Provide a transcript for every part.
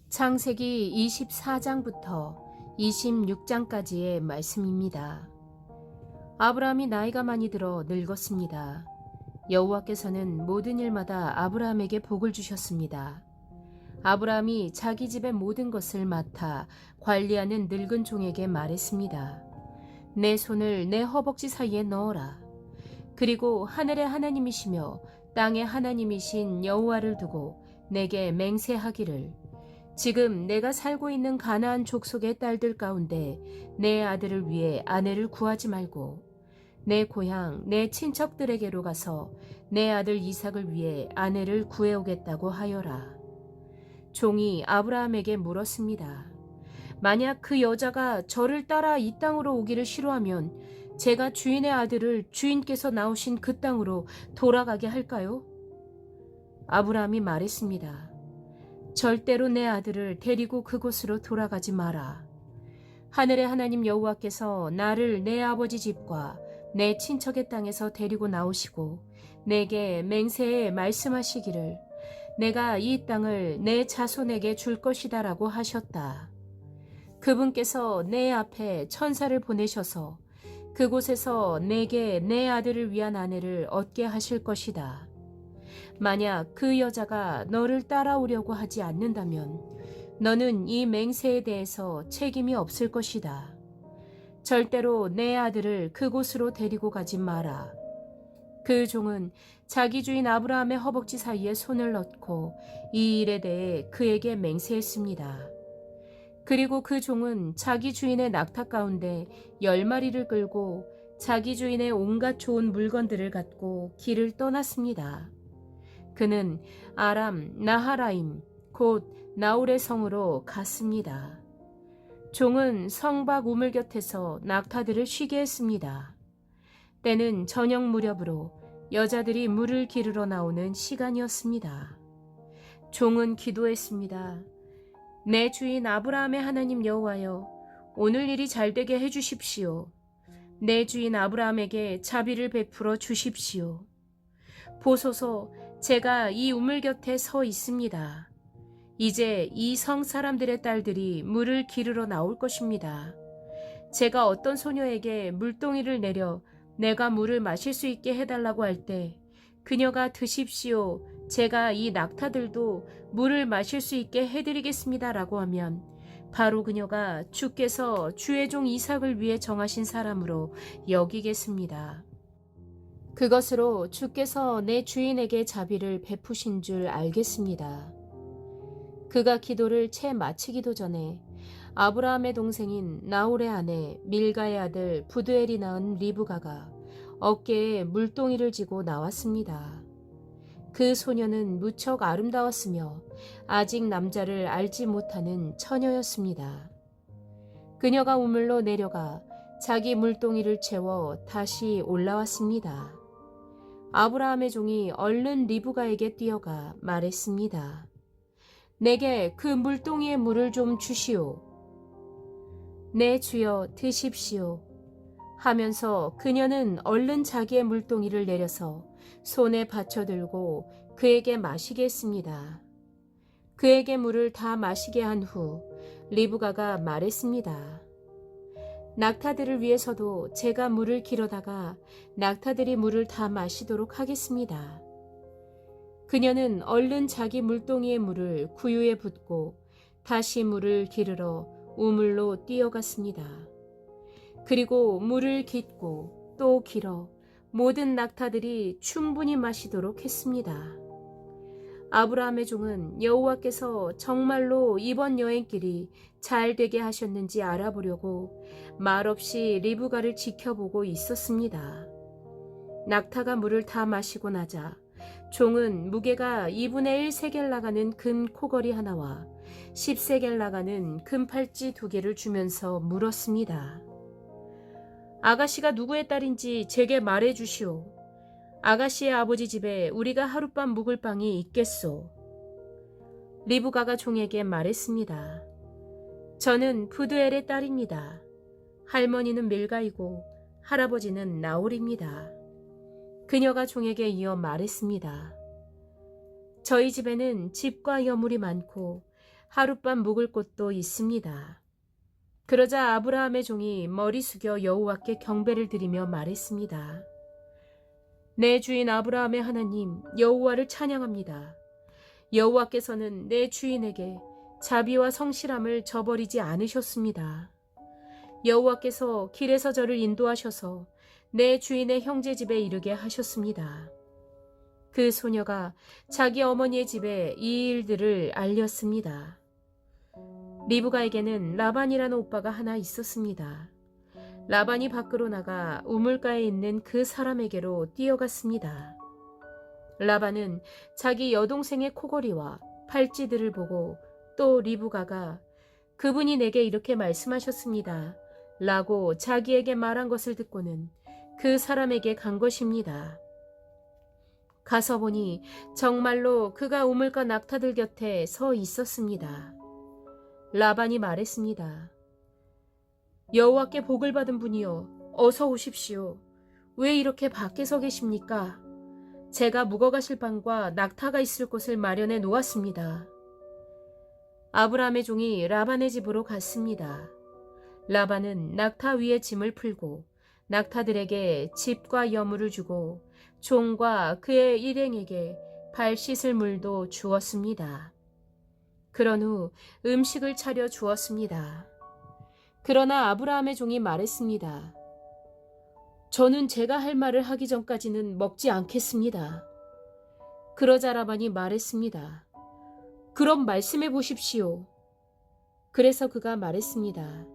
창세기 24장부터 26장까지의 말씀입니다. 아브라함이 나이가 많이 들어 늙었습니다. 여호와께서는 모든 일마다 아브라함에게 복을 주셨습니다. 아브라함이 자기 집의 모든 것을 맡아 관리하는 늙은 종에게 말했습니다. 내 손을 내 허벅지 사이에 넣어라. 그리고 하늘의 하나님이시며 땅의 하나님이신 여호와를 두고 내게 맹세하기를, 지금 내가 살고 있는 가나안 족속의 딸들 가운데 내 아들을 위해 아내를 구하지 말고 내 고향 내 친척들에게로 가서 내 아들 이삭을 위해 아내를 구해오겠다고 하여라. 종이 아브라함에게 물었습니다. 만약 그 여자가 저를 따라 이 땅으로 오기를 싫어하면 제가 주인의 아들을 주인께서 나오신 그 땅으로 돌아가게 할까요? 아브라함이 말했습니다. 절대로 내 아들을 데리고 그곳으로 돌아가지 마라. 하늘의 하나님 여호와께서 나를 내 아버지 집과 내 친척의 땅에서 데리고 나오시고 내게 맹세해 말씀하시기를, 내가 이 땅을 내 자손에게 줄 것이다라고 하셨다. 그분께서 내 앞에 천사를 보내셔서 그곳에서 내게 내 아들을 위한 아내를 얻게 하실 것이다. 만약 그 여자가 너를 따라오려고 하지 않는다면 너는 이 맹세에 대해서 책임이 없을 것이다. 절대로 내 아들을 그곳으로 데리고 가지 마라. 그 종은 자기 주인 아브라함의 허벅지 사이에 손을 넣고 이 일에 대해 그에게 맹세했습니다. 그리고 그 종은 자기 주인의 낙타 가운데 10마리를 끌고 자기 주인의 온갖 좋은 물건들을 갖고 길을 떠났습니다. 그는 아람 나하라임 곧 나홀의 성으로 갔습니다. 종은 성 밖 우물 곁에서 낙타들을 쉬게 했습니다. 때는 저녁 무렵으로 여자들이 물을 기르러 나오는 시간이었습니다. 종은 기도했습니다. 내 주인 아브라함의 하나님 여호와여, 오늘 일이 잘되게 해주십시오. 내 주인 아브라함에게 자비를 베풀어 주십시오. 보소서, 제가 이 우물 곁에 서 있습니다. 이제 이 성 사람들의 딸들이 물을 기르러 나올 것입니다. 제가 어떤 소녀에게 물동이를 내려 내가 물을 마실 수 있게 해달라고 할 때 그녀가 드십시오, 제가 이 낙타들도 물을 마실 수 있게 해드리겠습니다라고 하면 바로 그녀가 주께서 주의 종 이삭을 위해 정하신 사람으로 여기겠습니다. 그것으로 주께서 내 주인에게 자비를 베푸신 줄 알겠습니다. 그가 기도를 채 마치기도 전에 아브라함의 동생인 나홀의 아내 밀가의 아들 부드엘이 낳은 리브가가 어깨에 물동이를 지고 나왔습니다. 그 소녀는 무척 아름다웠으며 아직 남자를 알지 못하는 처녀였습니다. 그녀가 우물로 내려가 자기 물동이를 채워 다시 올라왔습니다. 아브라함의 종이 얼른 리브가에게 뛰어가 말했습니다. 내게 그 물동이의 물을 좀 주시오. 네 주여, 드십시오. 하면서 그녀는 얼른 자기의 물동이를 내려서 손에 받쳐들고 그에게 마시게 했습니다. 그에게 물을 다 마시게 한 후 리브가가 말했습니다. 낙타들을 위해서도 제가 물을 길어다가 낙타들이 물을 다 마시도록 하겠습니다. 그녀는 얼른 자기 물동이의 물을 구유에 붓고 다시 물을 기르러 우물로 뛰어갔습니다. 그리고 물을 깃고 또 길어 모든 낙타들이 충분히 마시도록 했습니다. 아브라함의 종은 여호와께서 정말로 이번 여행길이 잘 되게 하셨는지 알아보려고 말없이 리브가를 지켜보고 있었습니다. 낙타가 물을 다 마시고 나자 종은 무게가 2분의 1 세겔 나가는 금 코걸이 하나와 10세겔 나가는 금 팔찌 2개를 주면서 물었습니다. 아가씨가 누구의 딸인지 제게 말해 주시오. 아가씨의 아버지 집에 우리가 하룻밤 묵을 방이 있겠소. 리브가가 종에게 말했습니다. 저는 부드엘의 딸입니다. 할머니는 밀가이고 할아버지는 나홀입니다. 그녀가 종에게 이어 말했습니다. 저희 집에는 집과 여물이 많고 하룻밤 묵을 곳도 있습니다. 그러자 아브라함의 종이 머리 숙여 여호와께 경배를 드리며 말했습니다. 내 주인 아브라함의 하나님 여호와를 찬양합니다. 여호와께서는 내 주인에게 자비와 성실함을 저버리지 않으셨습니다. 여호와께서 길에서 저를 인도하셔서 내 주인의 형제 집에 이르게 하셨습니다. 그 소녀가 자기 어머니의 집에 이 일들을 알렸습니다. 리브가에게는 라반이라는 오빠가 하나 있었습니다. 라반이 밖으로 나가 우물가에 있는 그 사람에게로 뛰어갔습니다. 라반은 자기 여동생의 코걸이와 팔찌들을 보고 또 리브가가 그분이 내게 이렇게 말씀하셨습니다. 라고 자기에게 말한 것을 듣고는 그 사람에게 간 것입니다. 가서 보니 정말로 그가 우물가 낙타들 곁에 서 있었습니다. 라반이 말했습니다. 여호와께 복을 받은 분이여 어서 오십시오. 왜 이렇게 밖에 서 계십니까? 제가 묵어가실 방과 낙타가 있을 곳을 마련해 놓았습니다. 아브라함의 종이 라반의 집으로 갔습니다. 라반은 낙타 위에 짐을 풀고 낙타들에게 집과 여물을 주고 종과 그의 일행에게 발 씻을 물도 주었습니다. 그런 후 음식을 차려 주었습니다. 그러나 아브라함의 종이 말했습니다. 저는 제가 할 말을 하기 전까지는 먹지 않겠습니다. 그러자 라반이 말했습니다. 그럼 말씀해 보십시오. 그래서 그가 말했습니다.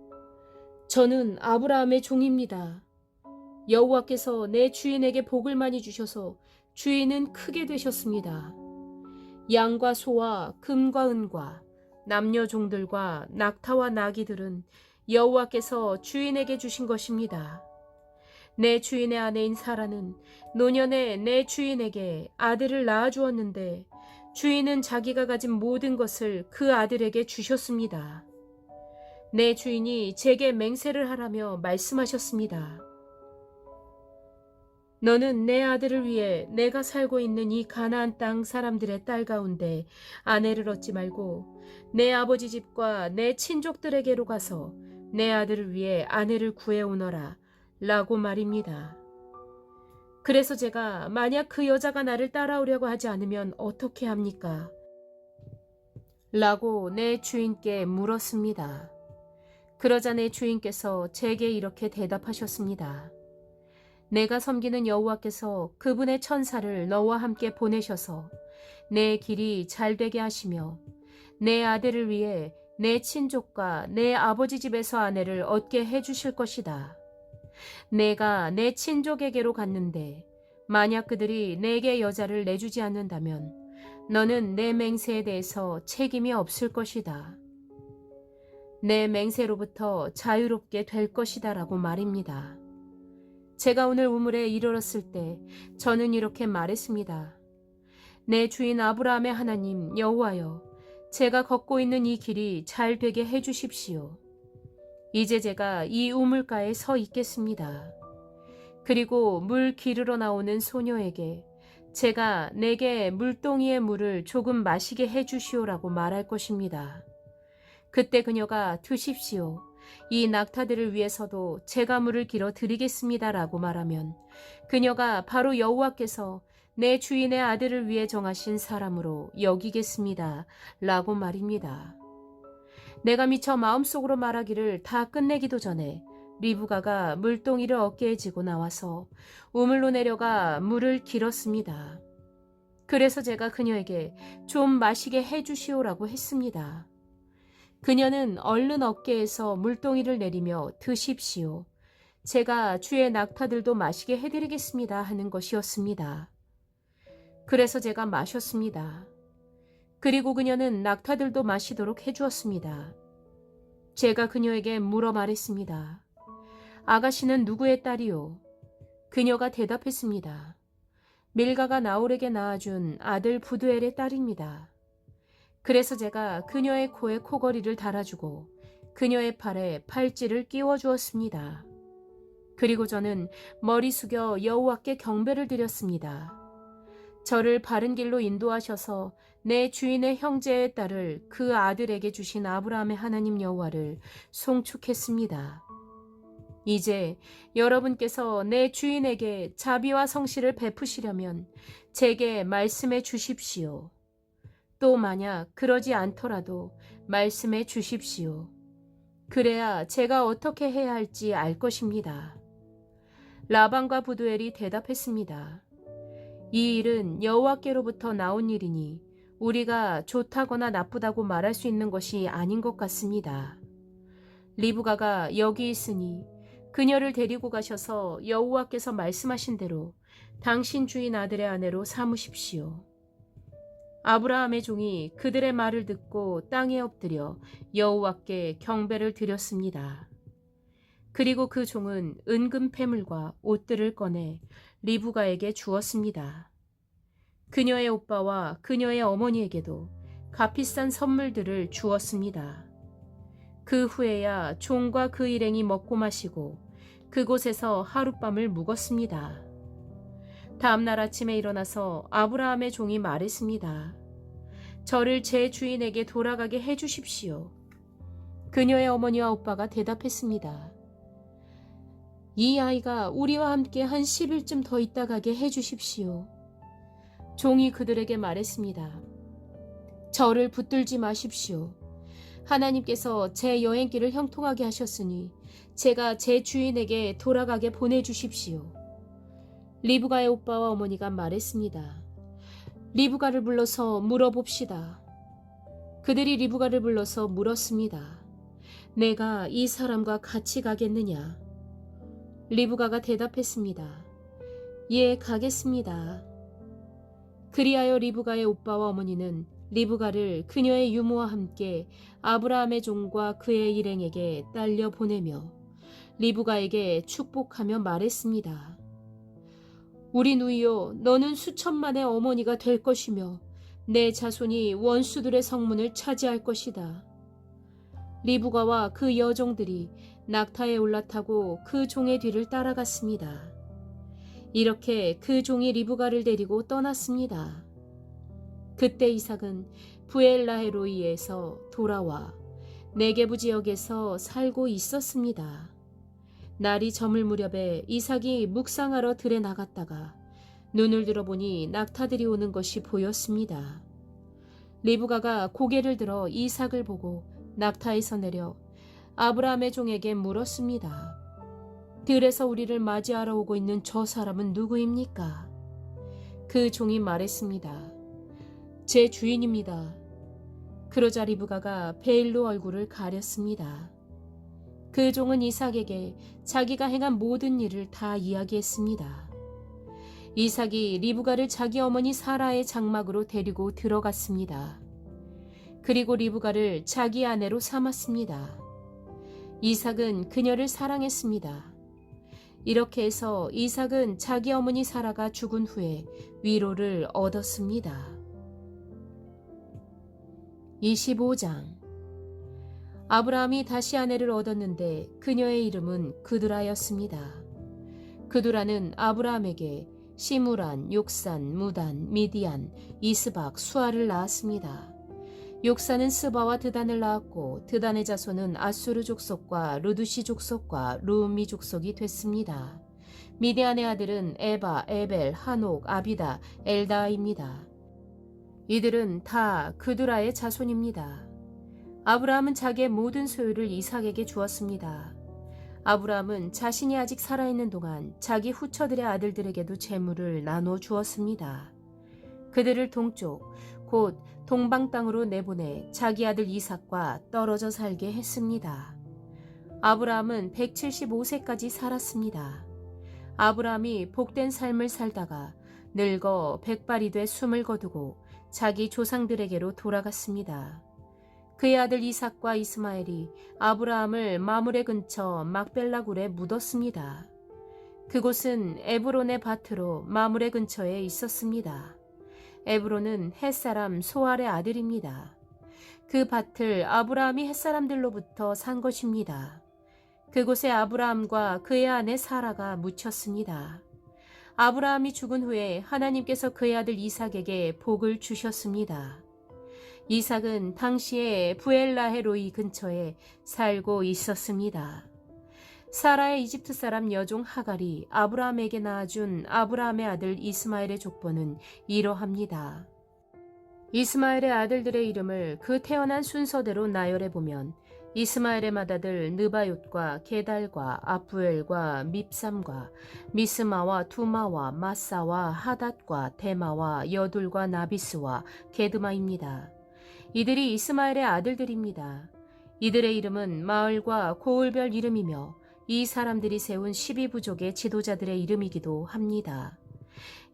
저는 아브라함의 종입니다. 여호와께서 내 주인에게 복을 많이 주셔서 주인은 크게 되셨습니다. 양과 소와 금과 은과 남녀 종들과 낙타와 나귀들은 여호와께서 주인에게 주신 것입니다. 내 주인의 아내인 사라는 노년에 내 주인에게 아들을 낳아주었는데 주인은 자기가 가진 모든 것을 그 아들에게 주셨습니다. 내 주인이 제게 맹세를 하라며 말씀하셨습니다. 너는 내 아들을 위해 내가 살고 있는 이 가나안 땅 사람들의 딸 가운데 아내를 얻지 말고 내 아버지 집과 내 친족들에게로 가서 내 아들을 위해 아내를 구해오너라 라고 말입니다. 그래서 제가 만약 그 여자가 나를 따라오려고 하지 않으면 어떻게 합니까? 라고 내 주인께 물었습니다. 그러자 내 주인께서 제게 이렇게 대답하셨습니다. 내가 섬기는 여호와께서 그분의 천사를 너와 함께 보내셔서 내 길이 잘 되게 하시며 내 아들을 위해 내 친족과 내 아버지 집에서 아내를 얻게 해주실 것이다. 내가 내 친족에게로 갔는데 만약 그들이 내게 여자를 내주지 않는다면 너는 내 맹세에 대해서 책임이 없을 것이다. 내 맹세로부터 자유롭게 될 것이다 라고 말입니다. 제가 오늘 우물에 이르렀을 때 저는 이렇게 말했습니다. 내 주인 아브라함의 하나님 여호와여, 제가 걷고 있는 이 길이 잘 되게 해주십시오. 이제 제가 이 우물가에 서 있겠습니다. 그리고 물 기르러 나오는 소녀에게 제가 내게 물동이의 물을 조금 마시게 해주시오라고 말할 것입니다. 그때 그녀가 드십시오. 이 낙타들을 위해서도 제가 물을 길어 드리겠습니다라고 말하면 그녀가 바로 여호와께서 내 주인의 아들을 위해 정하신 사람으로 여기겠습니다 라고 말입니다. 내가 미처 마음속으로 말하기를 다 끝내기도 전에 리브가가 물동이를 어깨에 지고 나와서 우물로 내려가 물을 길었습니다. 그래서 제가 그녀에게 좀 마시게 해주시오라고 했습니다. 그녀는 얼른 어깨에서 물동이를 내리며 드십시오. 제가 주의 낙타들도 마시게 해드리겠습니다 하는 것이었습니다. 그래서 제가 마셨습니다. 그리고 그녀는 낙타들도 마시도록 해주었습니다. 제가 그녀에게 물어 말했습니다. 아가씨는 누구의 딸이요? 그녀가 대답했습니다. 밀가가 나홀에게 낳아준 아들 부두엘의 딸입니다. 그래서 제가 그녀의 코에 코걸이를 달아주고 그녀의 팔에 팔찌를 끼워주었습니다. 그리고 저는 머리 숙여 여호와께 경배를 드렸습니다. 저를 바른 길로 인도하셔서 내 주인의 형제의 딸을 그 아들에게 주신 아브라함의 하나님 여호와를 송축했습니다. 이제 여러분께서 내 주인에게 자비와 성실을 베푸시려면 제게 말씀해 주십시오. 또 만약 그러지 않더라도 말씀해 주십시오. 그래야 제가 어떻게 해야 할지 알 것입니다. 라반과 부두엘이 대답했습니다. 이 일은 여호와께로부터 나온 일이니 우리가 좋다거나 나쁘다고 말할 수 있는 것이 아닌 것 같습니다. 리브가가 여기 있으니 그녀를 데리고 가셔서 여호와께서 말씀하신 대로 당신 주인 아들의 아내로 삼으십시오. 아브라함의 종이 그들의 말을 듣고 땅에 엎드려 여호와께 경배를 드렸습니다. 그리고 그 종은 은금 패물과 옷들을 꺼내 리브가에게 주었습니다. 그녀의 오빠와 그녀의 어머니에게도 값비싼 선물들을 주었습니다. 그 후에야 종과 그 일행이 먹고 마시고 그곳에서 하룻밤을 묵었습니다. 다음 날 아침에 일어나서 아브라함의 종이 말했습니다. 저를 제 주인에게 돌아가게 해주십시오. 그녀의 어머니와 오빠가 대답했습니다. 이 아이가 우리와 함께 한 10일쯤 더 있다 가게 해주십시오. 종이 그들에게 말했습니다. 저를 붙들지 마십시오. 하나님께서 제 여행길을 형통하게 하셨으니 제가 제 주인에게 돌아가게 보내주십시오. 리브가의 오빠와 어머니가 말했습니다. 리브가를 불러서 물어봅시다. 그들이 리브가를 불러서 물었습니다. 내가 이 사람과 같이 가겠느냐? 리브가가 대답했습니다. 예, 가겠습니다. 그리하여 리브가의 오빠와 어머니는 리브가를 그녀의 유모와 함께 아브라함의 종과 그의 일행에게 딸려 보내며 리브가에게 축복하며 말했습니다. 우리 누이요, 너는 수천만의 어머니가 될 것이며 내 자손이 원수들의 성문을 차지할 것이다. 리브가와 그 여종들이 낙타에 올라타고 그 종의 뒤를 따라갔습니다. 이렇게 그 종이 리브가를 데리고 떠났습니다. 그때 이삭은 부엘라헤로이에서 돌아와 네게부 지역에서 살고 있었습니다. 날이 저물 무렵에 이삭이 묵상하러 들에 나갔다가 눈을 들어보니 낙타들이 오는 것이 보였습니다. 리브가가 고개를 들어 이삭을 보고 낙타에서 내려 아브라함의 종에게 물었습니다. 들에서 우리를 맞이하러 오고 있는 저 사람은 누구입니까? 그 종이 말했습니다. 제 주인입니다. 그러자 리브가가 베일로 얼굴을 가렸습니다. 그 종은 이삭에게 자기가 행한 모든 일을 다 이야기했습니다. 이삭이 리브가를 자기 어머니 사라의 장막으로 데리고 들어갔습니다. 그리고 리브가를 자기 아내로 삼았습니다. 이삭은 그녀를 사랑했습니다. 이렇게 해서 이삭은 자기 어머니 사라가 죽은 후에 위로를 얻었습니다. 25장. 아브라함이 다시 아내를 얻었는데 그녀의 이름은 그두라였습니다. 그두라는 아브라함에게 시므란, 욕산, 무단, 미디안, 이스박, 수아를 낳았습니다. 욕산은 스바와 드단을 낳았고 드단의 자손은 아수르 족속과 루두시 족속과 루음미 족속이 됐습니다. 미디안의 아들은 에바, 에벨, 한옥, 아비다, 엘다입니다. 이들은 다 그두라의 자손입니다. 아브라함은 자기의 모든 소유를 이삭에게 주었습니다. 아브라함은 자신이 아직 살아있는 동안 자기 후처들의 아들들에게도 재물을 나눠 주었습니다. 그들을 동쪽, 곧 동방 땅으로 내보내 자기 아들 이삭과 떨어져 살게 했습니다. 아브라함은 175세까지 살았습니다. 아브라함이 복된 삶을 살다가 늙어 백발이 돼 숨을 거두고 자기 조상들에게로 돌아갔습니다. 그의 아들 이삭과 이스마엘이 아브라함을 마므레 근처 막벨라굴에 묻었습니다. 그곳은 에브론의 밭으로 마므레 근처에 있었습니다. 에브론은 햇사람 소알의 아들입니다. 그 밭을 아브라함이 햇사람들로부터 산 것입니다. 그곳에 아브라함과 그의 아내 사라가 묻혔습니다. 아브라함이 죽은 후에 하나님께서 그의 아들 이삭에게 복을 주셨습니다. 이삭은 당시에 부엘라헤로이 근처에 살고 있었습니다. 사라의 이집트 사람 여종 하갈이 아브라함에게 낳아준 아브라함의 아들 이스마엘의 족보는 이러합니다. 이스마엘의 아들들의 이름을 그 태어난 순서대로 나열해보면 이스마엘의 맏아들 느바옅과 게달과 아부엘과 밉삼과 미스마와 두마와 마사와 하닷과 데마와 여둘과 나비스와 게드마입니다. 이들이 이스마엘의 아들들입니다. 이들의 이름은 마을과 고을별 이름이며 이 사람들이 세운 12부족의 지도자들의 이름이기도 합니다.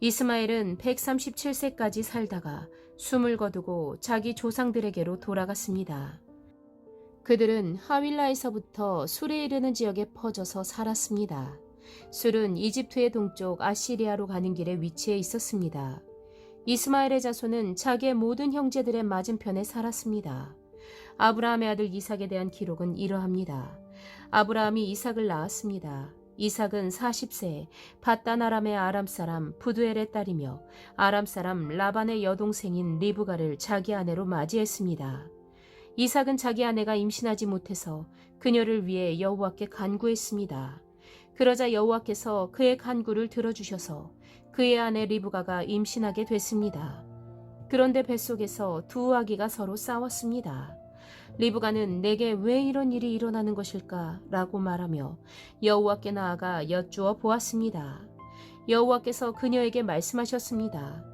이스마엘은 137세까지 살다가 숨을 거두고 자기 조상들에게로 돌아갔습니다. 그들은 하윌라에서부터 술에 이르는 지역에 퍼져서 살았습니다. 술은 이집트의 동쪽 아시리아로 가는 길에 위치해 있었습니다. 이스마엘의 자손은 자기의 모든 형제들의 맞은편에 살았습니다. 아브라함의 아들 이삭에 대한 기록은 이러합니다. 아브라함이 이삭을 낳았습니다. 이삭은 40세에 밧단 아람의 아람 사람 부두엘의 딸이며 아람 사람 라반의 여동생인 리브가를 자기 아내로 맞이했습니다. 이삭은 자기 아내가 임신하지 못해서 그녀를 위해 여호와께 간구했습니다. 그러자 여호와께서 그의 간구를 들어주셔서 그의 아내 리브가가 임신하게 됐습니다. 그런데 뱃속에서 두 아기가 서로 싸웠습니다. 리브가는 내게 왜 이런 일이 일어나는 것일까? 라고 말하며 여호와께 나아가 여쭈어 보았습니다. 여호와께서 그녀에게 말씀하셨습니다.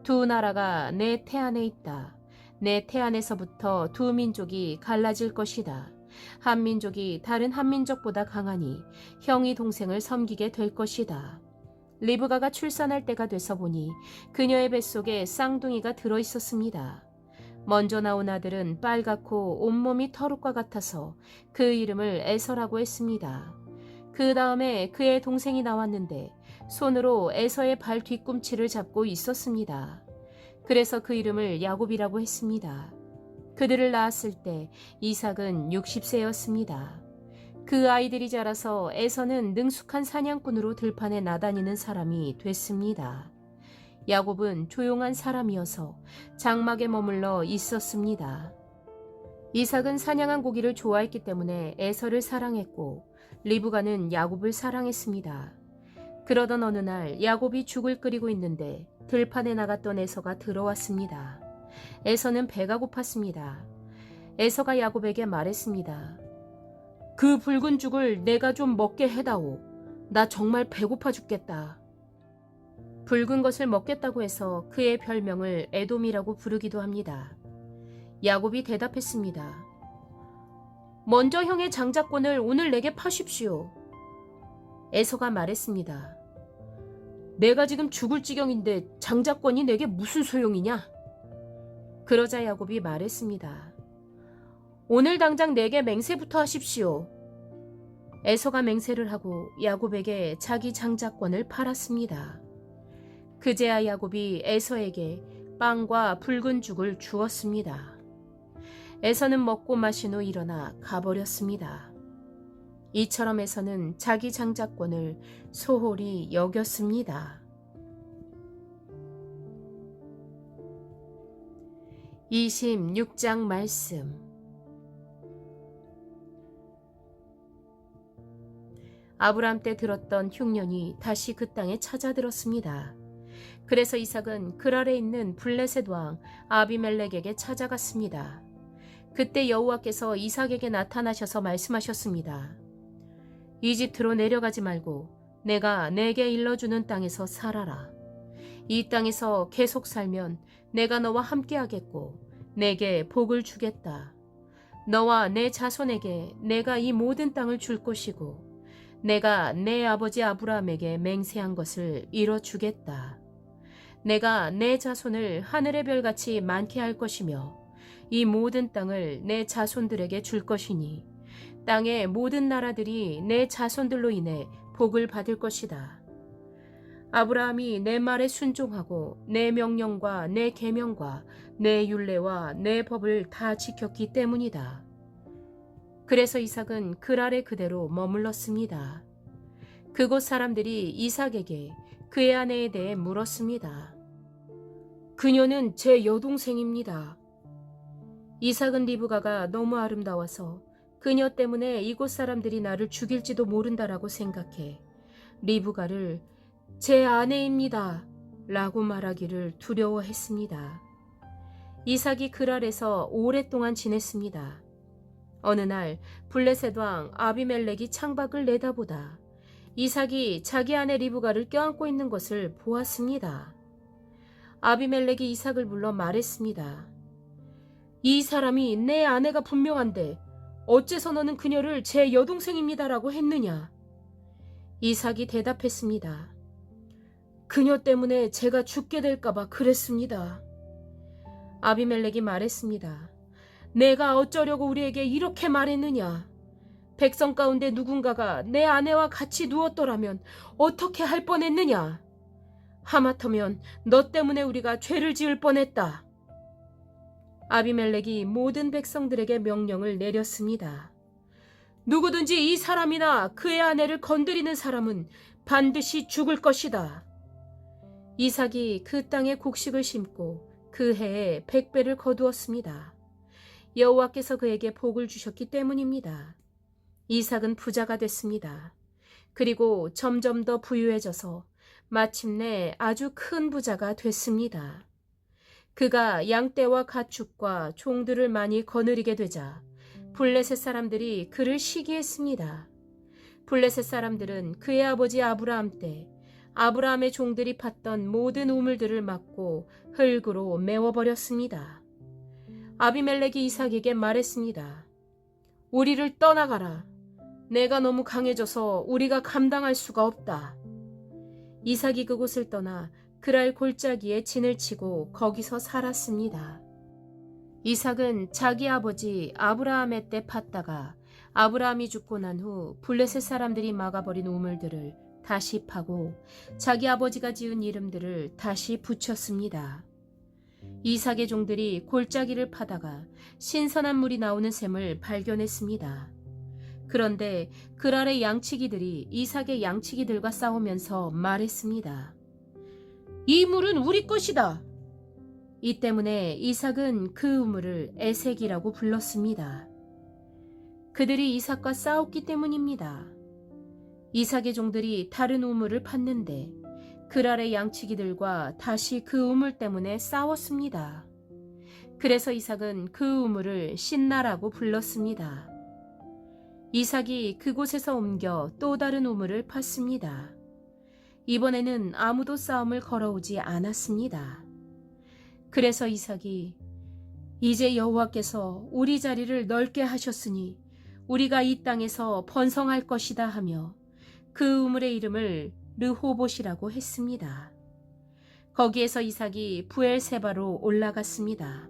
두 나라가 내 태안에 있다. 내 태안에서부터 두 민족이 갈라질 것이다. 한 민족이 다른 한 민족보다 강하니 형이 동생을 섬기게 될 것이다. 리브가가 출산할 때가 돼서 보니 그녀의 뱃속에 쌍둥이가 들어있었습니다. 먼저 나온 아들은 빨갛고 온몸이 털옷과 같아서 그 이름을 에서라고 했습니다. 그 다음에 그의 동생이 나왔는데 손으로 에서의 발 뒤꿈치를 잡고 있었습니다. 그래서 그 이름을 야곱이라고 했습니다. 그들을 낳았을 때 이삭은 60세였습니다. 그 아이들이 자라서 에서는 능숙한 사냥꾼으로 들판에 나다니는 사람이 됐습니다. 야곱은 조용한 사람이어서 장막에 머물러 있었습니다. 이삭은 사냥한 고기를 좋아했기 때문에 에서를 사랑했고 리브가는 야곱을 사랑했습니다. 그러던 어느 날 야곱이 죽을 끓이고 있는데 들판에 나갔던 에서가 들어왔습니다. 에서는 배가 고팠습니다. 에서가 야곱에게 말했습니다. 그 붉은 죽을 내가 좀 먹게 해다오. 나 정말 배고파 죽겠다. 붉은 것을 먹겠다고 해서 그의 별명을 에돔이라고 부르기도 합니다. 야곱이 대답했습니다. 먼저 형의 장자권을 오늘 내게 파십시오. 에서가 말했습니다. 내가 지금 죽을 지경인데 장자권이 내게 무슨 소용이냐? 그러자 야곱이 말했습니다. 오늘 당장 내게 맹세부터 하십시오. 에서가 맹세를 하고 야곱에게 자기 장자권을 팔았습니다. 그제야 야곱이 에서에게 빵과 붉은 죽을 주었습니다. 에서는 먹고 마신 후 일어나 가버렸습니다. 이처럼 에서는 자기 장자권을 소홀히 여겼습니다. 26장 말씀. 아브람 때 들었던 흉년이 다시 그 땅에 찾아들었습니다. 그래서 이삭은 그랄에 있는 블레셋 왕 아비멜렉에게 찾아갔습니다. 그때 여호와께서 이삭에게 나타나셔서 말씀하셨습니다. 이집트로 내려가지 말고 내가 내게 일러주는 땅에서 살아라. 이 땅에서 계속 살면 내가 너와 함께하겠고 내게 복을 주겠다. 너와 내 자손에게 내가 이 모든 땅을 줄 것이고 내가 내 아버지 아브라함에게 맹세한 것을 이뤄주겠다. 내가 내 자손을 하늘의 별같이 많게 할 것이며 이 모든 땅을 내 자손들에게 줄 것이니 땅의 모든 나라들이 내 자손들로 인해 복을 받을 것이다. 아브라함이 내 말에 순종하고 내 명령과 내 계명과 내 율례와 내 법을 다 지켰기 때문이다. 그래서 이삭은 그랄에 그대로 머물렀습니다. 그곳 사람들이 이삭에게 그의 아내에 대해 물었습니다. 그녀는 제 여동생입니다. 이삭은 리브가가 너무 아름다워서 그녀 때문에 이곳 사람들이 나를 죽일지도 모른다라고 생각해 리브가를 제 아내입니다 라고 말하기를 두려워했습니다. 이삭이 그랄에서 오랫동안 지냈습니다. 어느 날 블레셋 왕 아비멜렉이 창밖을 내다보다 이삭이 자기 아내 리브가를 껴안고 있는 것을 보았습니다. 아비멜렉이 이삭을 불러 말했습니다. 이 사람이 내 아내가 분명한데 어째서 너는 그녀를 제 여동생입니다라고 했느냐? 이삭이 대답했습니다. 그녀 때문에 제가 죽게 될까봐 그랬습니다. 아비멜렉이 말했습니다. 내가 어쩌려고 우리에게 이렇게 말했느냐? 백성 가운데 누군가가 내 아내와 같이 누웠더라면 어떻게 할 뻔했느냐? 하마터면 너 때문에 우리가 죄를 지을 뻔했다. 아비멜렉이 모든 백성들에게 명령을 내렸습니다. 누구든지 이 사람이나 그의 아내를 건드리는 사람은 반드시 죽을 것이다. 이삭이 그 땅에 곡식을 심고 그 해에 100배를 거두었습니다. 여호와께서 그에게 복을 주셨기 때문입니다. 이삭은 부자가 됐습니다. 그리고 점점 더 부유해져서 마침내 아주 큰 부자가 됐습니다. 그가 양떼와 가축과 종들을 많이 거느리게 되자 블레셋 사람들이 그를 시기했습니다. 블레셋 사람들은 그의 아버지 아브라함 때 아브라함의 종들이 팠던 모든 우물들을 막고 흙으로 메워버렸습니다. 아비멜렉이 이삭에게 말했습니다. 우리를 떠나가라. 내가 너무 강해져서 우리가 감당할 수가 없다. 이삭이 그곳을 떠나 그랄 골짜기에 진을 치고 거기서 살았습니다. 이삭은 자기 아버지 아브라함의 때 팠다가 아브라함이 죽고 난 후 블레셋 사람들이 막아버린 우물들을 다시 파고 자기 아버지가 지은 이름들을 다시 붙였습니다. 이삭의 종들이 골짜기를 파다가 신선한 물이 나오는 샘을 발견했습니다. 그런데 그랄의 양치기들이 이삭의 양치기들과 싸우면서 말했습니다. 이 물은 우리 것이다. 이 때문에 이삭은 그 우물을 에색이라고 불렀습니다. 그들이 이삭과 싸웠기 때문입니다. 이삭의 종들이 다른 우물을 팠는데 그랄의 양치기들과 다시 그 우물 때문에 싸웠습니다. 그래서 이삭은 그 우물을 신나라고 불렀습니다. 이삭이 그곳에서 옮겨 또 다른 우물을 팠습니다. 이번에는 아무도 싸움을 걸어오지 않았습니다. 그래서 이삭이 이제 여호와께서 우리 자리를 넓게 하셨으니 우리가 이 땅에서 번성할 것이다 하며 그 우물의 이름을 르호봇이라고 했습니다. 거기에서 이삭이 부엘세바로 올라갔습니다.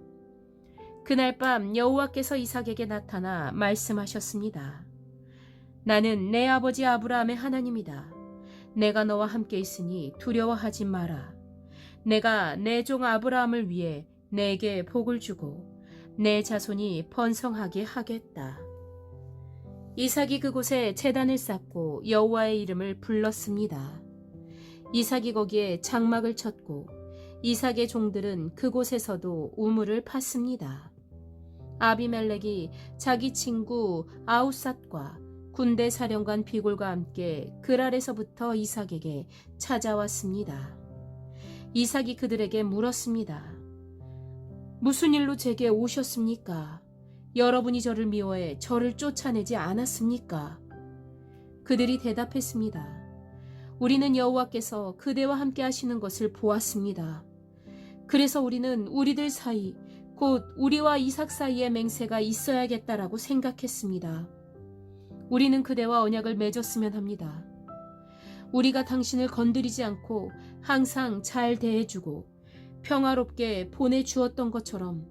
그날 밤 여호와께서 이삭에게 나타나 말씀하셨습니다. 나는 내 아버지 아브라함의 하나님이다. 내가 너와 함께 있으니 두려워하지 마라. 내가 내 종 아브라함을 위해 내게 복을 주고 내 자손이 번성하게 하겠다. 이삭이 그곳에 제단을 쌓고 여호와의 이름을 불렀습니다. 이삭이 거기에 장막을 쳤고 이삭의 종들은 그곳에서도 우물을 팠습니다. 아비멜렉이 자기 친구 아우삿과 군대 사령관 비골과 함께 그랄에서부터 이삭에게 찾아왔습니다. 이삭이 그들에게 물었습니다. 무슨 일로 제게 오셨습니까? 여러분이 저를 미워해 저를 쫓아내지 않았습니까? 그들이 대답했습니다. 우리는 여호와께서 그대와 함께 하시는 것을 보았습니다. 그래서 우리는 우리들 사이 곧 우리와 이삭 사이에 맹세가 있어야겠다라고 생각했습니다. 우리는 그대와 언약을 맺었으면 합니다. 우리가 당신을 건드리지 않고 항상 잘 대해주고 평화롭게 보내주었던 것처럼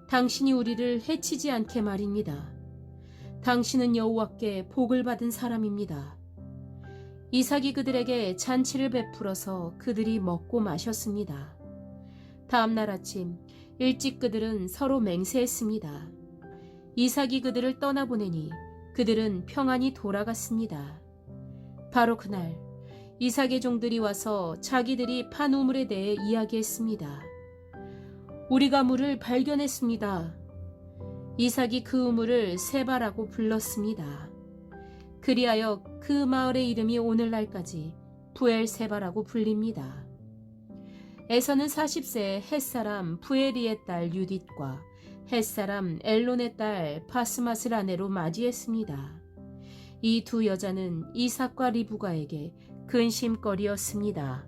당신이 우리를 해치지 않게 말입니다. 당신은 여호와께 복을 받은 사람입니다. 이삭이 그들에게 잔치를 베풀어서 그들이 먹고 마셨습니다. 다음 날 아침 일찍 그들은 서로 맹세했습니다. 이삭이 그들을 떠나보내니 그들은 평안히 돌아갔습니다. 바로 그날 이삭의 종들이 와서 자기들이 판 우물에 대해 이야기했습니다. 우리가 물을 발견했습니다. 이삭이 그 우물을 세바라고 불렀습니다. 그리하여 그 마을의 이름이 오늘날까지 부엘세바라고 불립니다. 에서는 40세에 햇사람 부에리의 딸 유딧과 햇사람 엘론의 딸 바스맛을 아내로 맞이했습니다. 이 두 여자는 이삭과 리브가에게 근심거리였습니다.